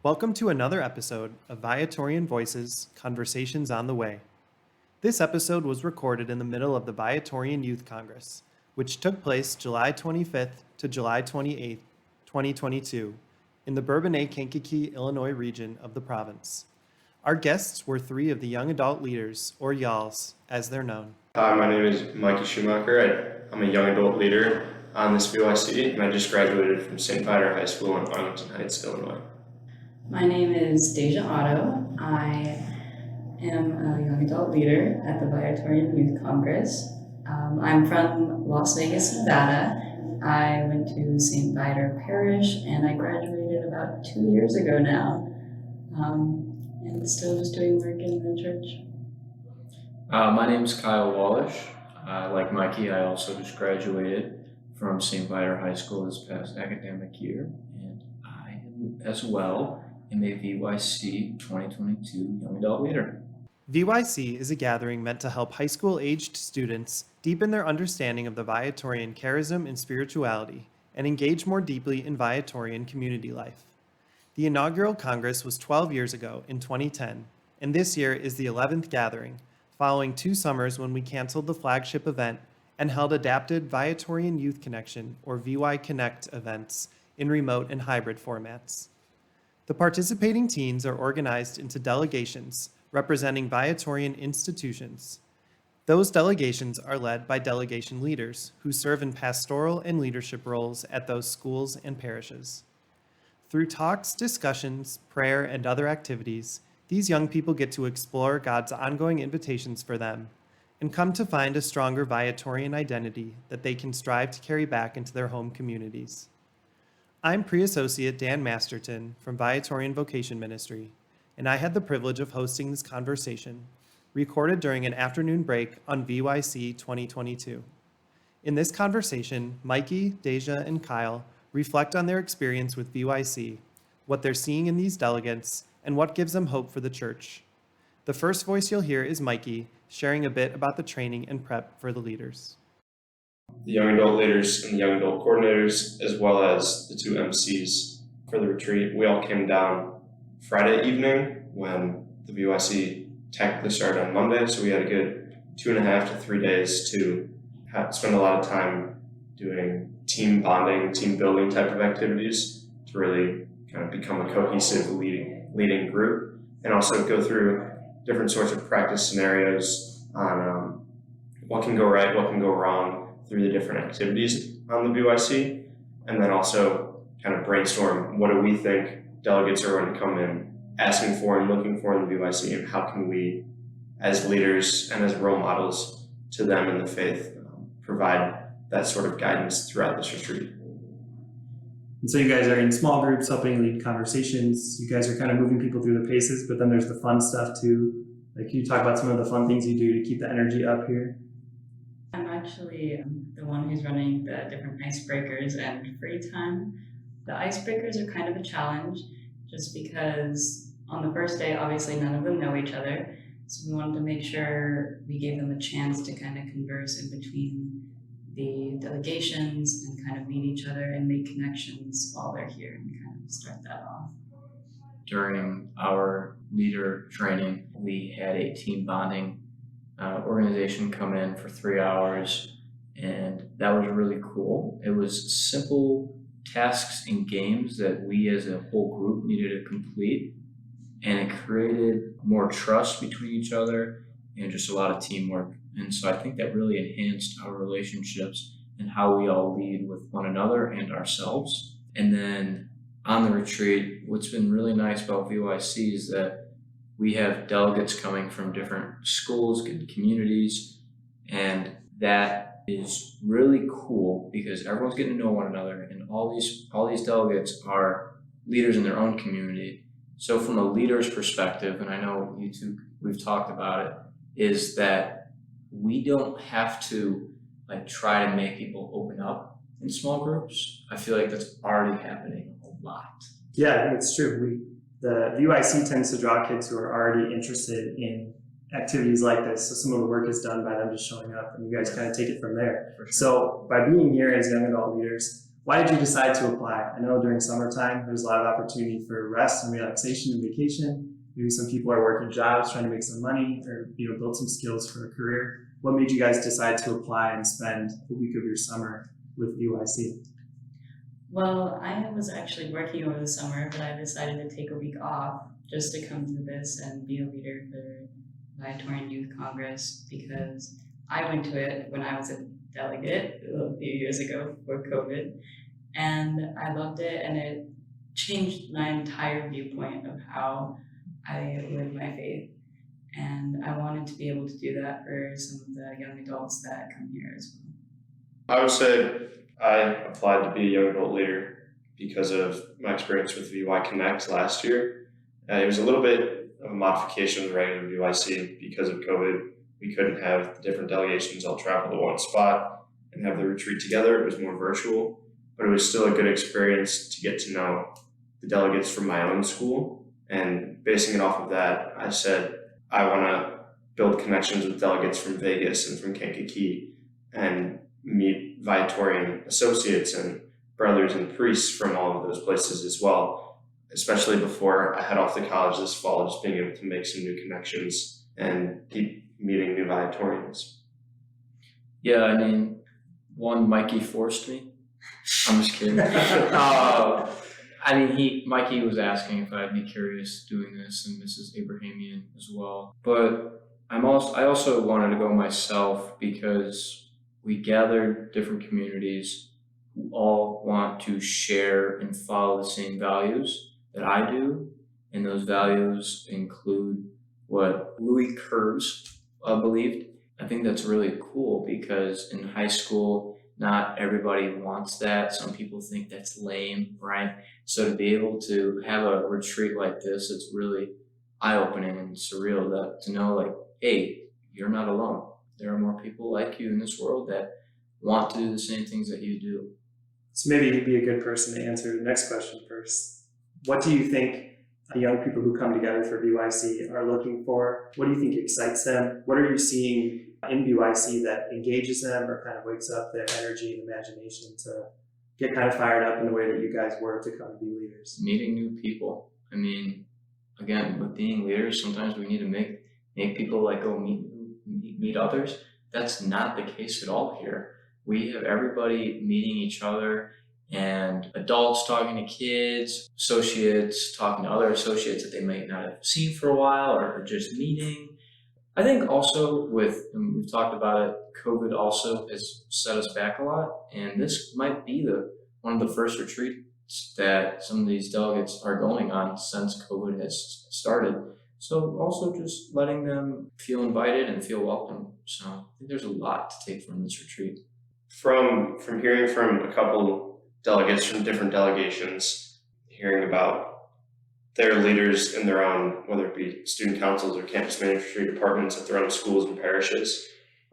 Welcome to another episode of Viatorian Voices, Conversations on the Way. This episode was recorded in the middle of the Viatorian Youth Congress, which took place July 25th to July 28th, 2022, in the Bourbonnais, Kankakee, Illinois region of the province. Our guests were three of the young adult leaders, or YALs, as they're known. Hi, my name is Mikey Schumaker. I'm a young adult leader on this VYC, and I just graduated from Viator High School in Arlington Heights, Illinois. My name is Deja Otto. I am a young adult leader at the Viatorian Youth Congress. I'm from Las Vegas, Nevada. I went to St. Viator Parish and I graduated about 2 years ago now. And still just doing work in the church. My name is Kyle Wallisch. Like Mikey, I also just graduated from St. Viator High School this past academic year, and I am as well am a VYC 2022 Young Adult Leader. VYC is a gathering meant to help high school-aged students deepen their understanding of the Viatorian charism and spirituality and engage more deeply in Viatorian community life. The inaugural Congress was 12 years ago in 2010, and this year is the 11th gathering, following 2 summers when we canceled the flagship event and held adapted Viatorian Youth Connection, or VY Connect, events in remote and hybrid formats. The participating teens are organized into delegations representing Viatorian institutions. Those delegations are led by delegation leaders who serve in pastoral and leadership roles at those schools and parishes. Through talks, discussions, prayer, and other activities, these young people get to explore God's ongoing invitations for them and come to find a stronger Viatorian identity that they can strive to carry back into their home communities. I'm Pre-Associate Dan Masterton from Viatorian Vocation Ministry, and I had the privilege of hosting this conversation, recorded during an afternoon break on VYC 2022. In this conversation, Mikey, Deja, and Kyle reflect on their experience with VYC, what they're seeing in these delegates, and what gives them hope for the church. The first voice you'll hear is Mikey, sharing a bit about the training and prep for the leaders. The young adult leaders and the young adult coordinators, as well as the 2 MCs for the retreat, we all came down Friday evening when the VYC technically started on Monday, so we had a good 2.5 to 3 days to spend a lot of time doing team bonding, team building type of activities to really kind of become a cohesive leading group, and also go through different sorts of practice scenarios on what can go right, what can go wrong through the different activities on the VYC, and then also kind of brainstorm what do we think delegates are going to come in asking for and looking for in the VYC, and how can we, as leaders and as role models to them in the faith, provide that sort of guidance throughout this retreat. And so you guys are in small groups helping lead conversations. You guys are kind of moving people through the paces, but then there's the fun stuff too. Like, you talk about some of the fun things you do to keep the energy up here. I'm actually the one who's running the different icebreakers and free time. The icebreakers are kind of a challenge just because on the first day, obviously none of them know each other. So we wanted to make sure we gave them a chance to kind of converse in between the delegations and kind of meet each other and make connections while they're here and kind of start that off. During our leader training, we had a team bonding organization come in for 3 hours, and that was really cool. It was simple tasks and games that we as a whole group needed to complete, and it created more trust between each other and just a lot of teamwork. And so I think that really enhanced our relationships and how we all lead with one another and ourselves. And then on the retreat, what's been really nice about VYC is that we have delegates coming from different schools and communities, and that is really cool because everyone's getting to know one another, and all these delegates are leaders in their own community. So from a leader's perspective, and I know you two, we've talked about it, is that we don't have to try to make people open up in small groups. I feel like that's already happening a lot. Yeah, I think it's true. The VYC tends to draw kids who are already interested in activities like this. So some of the work is done by them just showing up, and you guys kind of take it from there. For sure. So by being here as young adult leaders, Why did you decide to apply? I know during summertime, there's a lot of opportunity for rest and relaxation and vacation. Maybe some people are working jobs, trying to make some money, or build some skills for a career. What made you guys decide to apply and spend a week of your summer with VYC? Well, I was actually working over the summer, but I decided to take a week off just to come to this and be a leader for Viatorian Youth Congress, because I went to it when I was a delegate a few years ago before COVID, and I loved it, and it changed my entire viewpoint of how I live my faith. And I wanted to be able to do that for some of the young adults that come here as well. I would say I applied to be a young adult leader because of my experience with VY Connect last year. It was a little bit of a modification of the regular VYC because of COVID. We couldn't have the different delegations all travel to one spot and have the retreat together. It was more virtual, but it was still a good experience to get to know the delegates from my own school. And basing it off of that, I said, I want to build connections with delegates from Vegas and from Kankakee and meet Viatorian associates and brothers and priests from all of those places as well, especially before I head off to college this fall, just being able to make some new connections and keep meeting new Viatorians. Yeah, I mean, one, Mikey forced me. I'm just kidding. Mikey was asking if I'd be curious doing this, and Mrs. Abrahamian as well. But I also wanted to go myself because we gathered different communities who all want to share and follow the same values that I do, and those values include what Louis Kurz believed. I think that's really cool because in high school, not everybody wants that. Some people think that's lame, right? So to be able to have a retreat like this, it's really eye-opening and surreal to know, like, hey, you're not alone. There are more people like you in this world that want to do the same things that you do. So maybe you'd be a good person to answer the next question first. What do you think the young people who come together for VYC are looking for? What do you think excites them? What are you seeing in VYC that engages them or kind of wakes up their energy and imagination to get kind of fired up in the way that you guys were to come and be leaders? Meeting new people. I mean, again, with being leaders, sometimes we need to make people like go meet others. That's not the case at all here. We have everybody meeting each other, and adults talking to kids, associates talking to other associates that they might not have seen for a while or just meeting. I think also and we've talked about it, COVID also has set us back a lot, and this might be one of the first retreats that some of these delegates are going on since COVID has started. So also just letting them feel invited and feel welcome. So I think there's a lot to take from this retreat. From hearing from a couple delegates from different delegations, hearing about their leaders in their own, whether it be student councils or campus ministry departments at their own schools and parishes,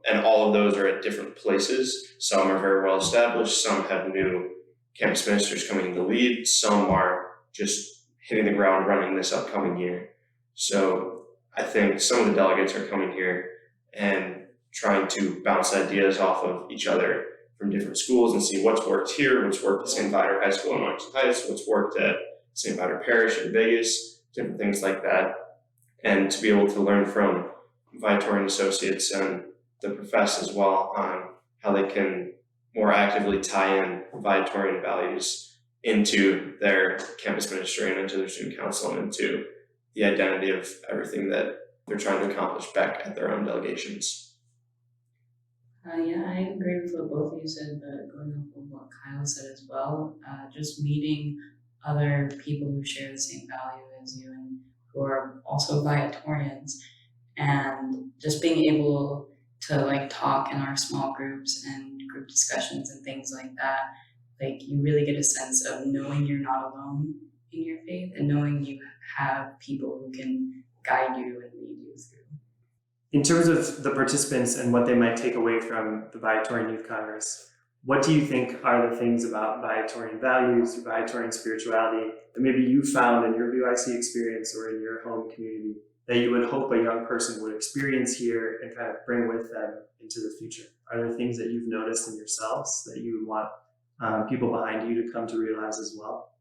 and all of those are at different places. Some are very well established, some have new campus ministers coming in the lead, some are just hitting the ground running this upcoming year. So I think some of the delegates are coming here and trying to bounce ideas off of each other from different schools and see what's worked here, what's worked at St. Viator High School in Arlington Heights, what's worked at St. Viator Parish in Vegas, different things like that. And to be able to learn from Viatorian associates and the profess as well on how they can more actively tie in Viatorian values into their campus ministry and into their student council and into the identity of everything that they're trying to accomplish back at their own delegations. Yeah, I agree with what both of you said, but going off of what Kyle said as well, just meeting other people who share the same value as you and who are also Viatorians, and just being able to talk in our small groups and group discussions and things like that. You really get a sense of knowing you're not alone in your faith and knowing you have people who can guide you and lead you through. In terms of the participants and what they might take away from the Viatorian Youth Congress, what do you think are the things about Viatorian values or Viatorian spirituality that maybe you found in your VYC experience or in your home community that you would hope a young person would experience here and kind of bring with them into the future? Are there things that you've noticed in yourselves that you would want people behind you to come to realize as well.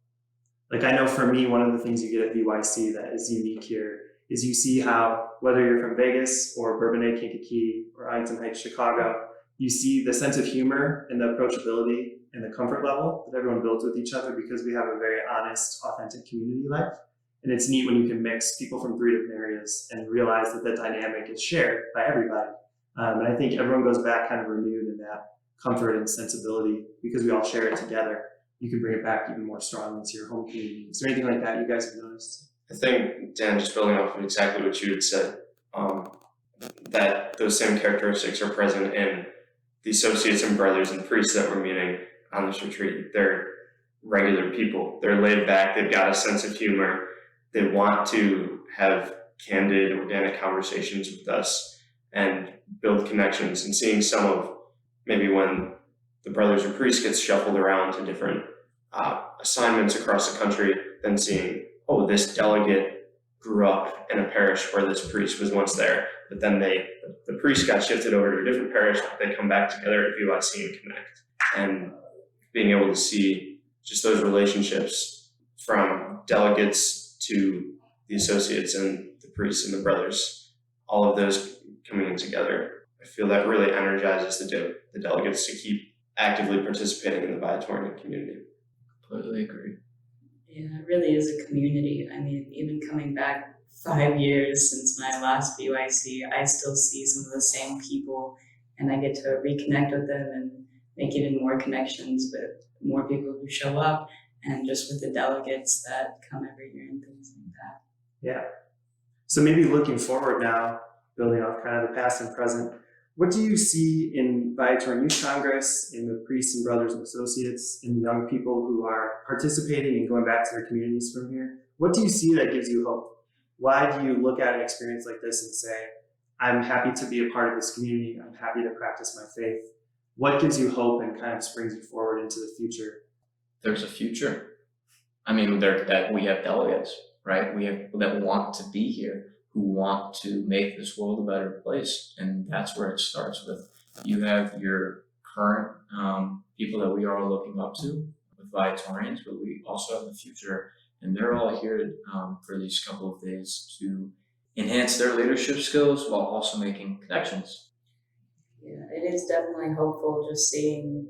Like I know for me, one of the things you get at VYC that is unique here is you see how, whether you're from Vegas or Bourbonnais, Kankakee, or Arlington Heights, Chicago, you see the sense of humor and the approachability and the comfort level that everyone builds with each other because we have a very honest, authentic community life. And it's neat when you can mix people from 3 different areas and realize that the dynamic is shared by everybody. And I think everyone goes back kind of renewed in that comfort and sensibility because we all share it together. You can bring it back even more strongly to your home community. Is there anything like that you guys have noticed? I think, Dan, just building off of exactly what you had said, that those same characteristics are present in the associates and brothers and priests that we're meeting on this retreat. They're regular people. They're laid back. They've got a sense of humor. They want to have candid, organic conversations with us and build connections. And seeing some of maybe when the brothers or priests gets shuffled around to different assignments across the country, then seeing, oh, this delegate grew up in a parish where this priest was once there, but then the priest got shifted over to a different parish, but they come back together at VYC and connect. And being able to see just those relationships from delegates to the associates and the priests and the brothers, all of those coming in together, I feel that really energizes the delegates to keep actively participating in the Viatorian community. Completely agree. Yeah, it really is a community. I mean, even coming back 5 years since my last VYC, I still see some of the same people, and I get to reconnect with them and make even more connections with more people who show up and just with the delegates that come every year and things like that. Yeah. So maybe looking forward now, building off kind of the past and present, what do you see in Viatorian Youth Congress, in the priests and brothers and associates, in the young people who are participating and going back to their communities from here? What do you see that gives you hope? Why do you look at an experience like this and say, I'm happy to be a part of this community, I'm happy to practice my faith? What gives you hope and kind of springs you forward into the future? There's a future. I mean, that we have delegates, right? We have people that want to be here, who want to make this world a better place. And that's where it starts with. You have your current people that we are all looking up to with Viatorians, but we also have the future. And they're all here for these couple of days to enhance their leadership skills while also making connections. Yeah, it is definitely hopeful just seeing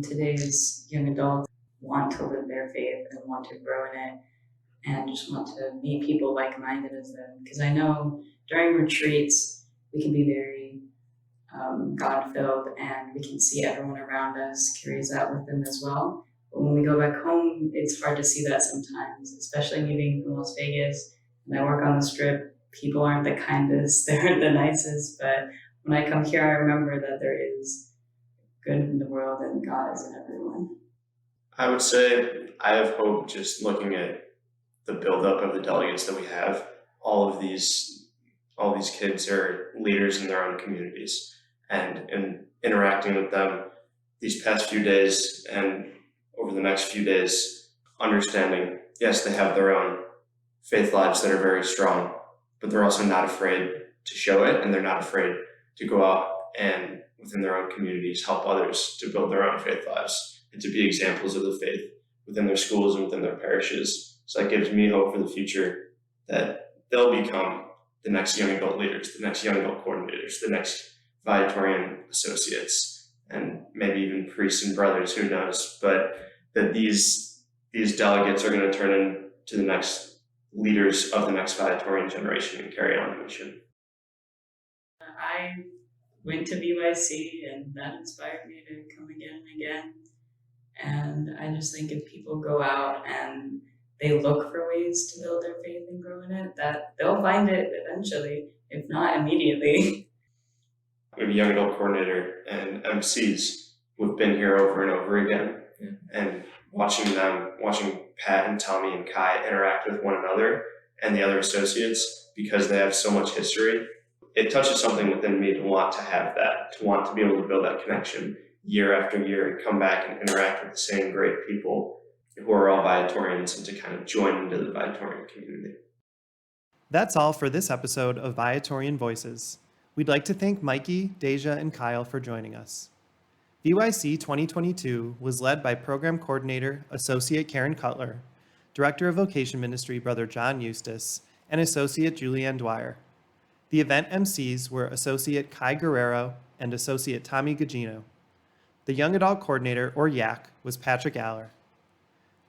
today's young adults want to live their faith and want to grow in it and just want to meet people like-minded as them. Because I know during retreats, we can be very God-filled and we can see everyone around us carries that with them as well. But when we go back home, it's hard to see that sometimes, especially me being from Las Vegas. When I work on the Strip, people aren't the kindest, they aren't the nicest, but when I come here, I remember that there is good in the world and God is in everyone. I would say I have hope just looking at the buildup of the delegates that we have. All these kids are leaders in their own communities, and in interacting with them these past few days and over the next few days, understanding, yes, they have their own faith lives that are very strong, but they're also not afraid to show it, and they're not afraid to go out and within their own communities help others to build their own faith lives and to be examples of the faith within their schools and within their parishes. So that gives me hope for the future that they'll become the next young adult leaders, the next young adult coordinators, the next Viatorian associates, and maybe even priests and brothers, who knows, but that these delegates are going to turn into the next leaders of the next Viatorian generation and carry on the mission. I went to VYC and that inspired me to come again and again. And I just think if people go out and they look for ways to build their faith and grow in it, that they'll find it eventually, if not immediately. We have a young adult coordinator and MCs who have been here over and over again, and watching Pat and Tommy and Kai interact with one another and the other associates, because they have so much history, it touches something within me to want to have that, to want to be able to build that connection year after year and come back and interact with the same great people who are all Viatorians and to kind of join into the Viatorian community. That's all for this episode of Viatorian Voices. We'd like to thank Mikey, Deja, and Kyle for joining us. VYC 2022 was led by Program Coordinator Associate Karen Cutler, Director of Vocation Ministry Brother John Eustace, and Associate Julianne Dwyer. The event MCs were Associate Kai Guerrero and Associate Tommy Gugino. The Young Adult Coordinator, or YAC, was Patrick Aller.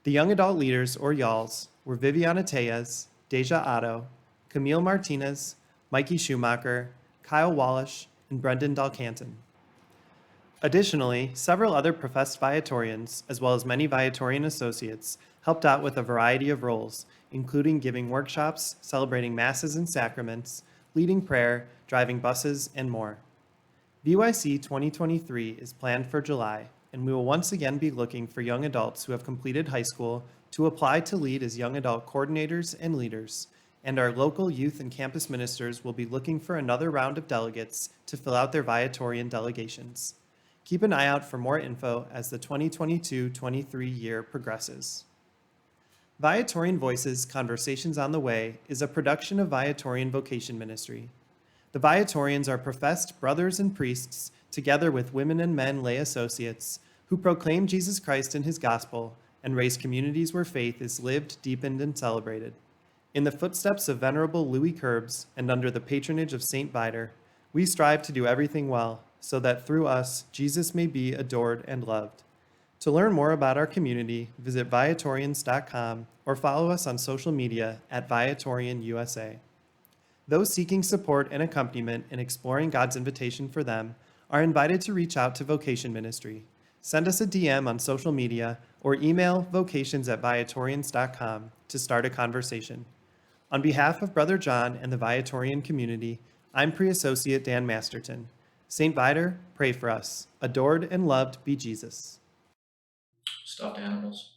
The Young Adult Leaders, or YALs, were Viviana Tellez, Deja Otto, Camille Martinez, Mikey Schumaker, Kyle Wallisch, and Brendan Dalcanton. Additionally, several other professed Viatorians, as well as many Viatorian associates, helped out with a variety of roles, including giving workshops, celebrating masses and sacraments, leading prayer, driving buses, and more. VYC 2023 is planned for July, and we will once again be looking for young adults who have completed high school to apply to lead as young adult coordinators and leaders, and our local youth and campus ministers will be looking for another round of delegates to fill out their Viatorian delegations. Keep an eye out for more info as the 2022-23 year progresses. Viatorian Voices Conversations on the Way is a production of Viatorian Vocation Ministry. The Viatorians are professed brothers and priests, together with women and men lay associates, who proclaim Jesus Christ and his gospel and raise communities where faith is lived, deepened, and celebrated. In the footsteps of Venerable Louis Curbs and under the patronage of Saint Viator, we strive to do everything well, so that through us, Jesus may be adored and loved. To learn more about our community, visit Viatorians.com or follow us on social media at Viatorian USA. Those seeking support and accompaniment in exploring God's invitation for them are invited to reach out to Vocation Ministry. Send us a DM on social media or email vocations@Viatorians.com to start a conversation. On behalf of Brother John and the Viatorian community, I'm Pre-Associate Dan Masterton. Saint Viator, pray for us. Adored and loved be Jesus. Stuffed animals.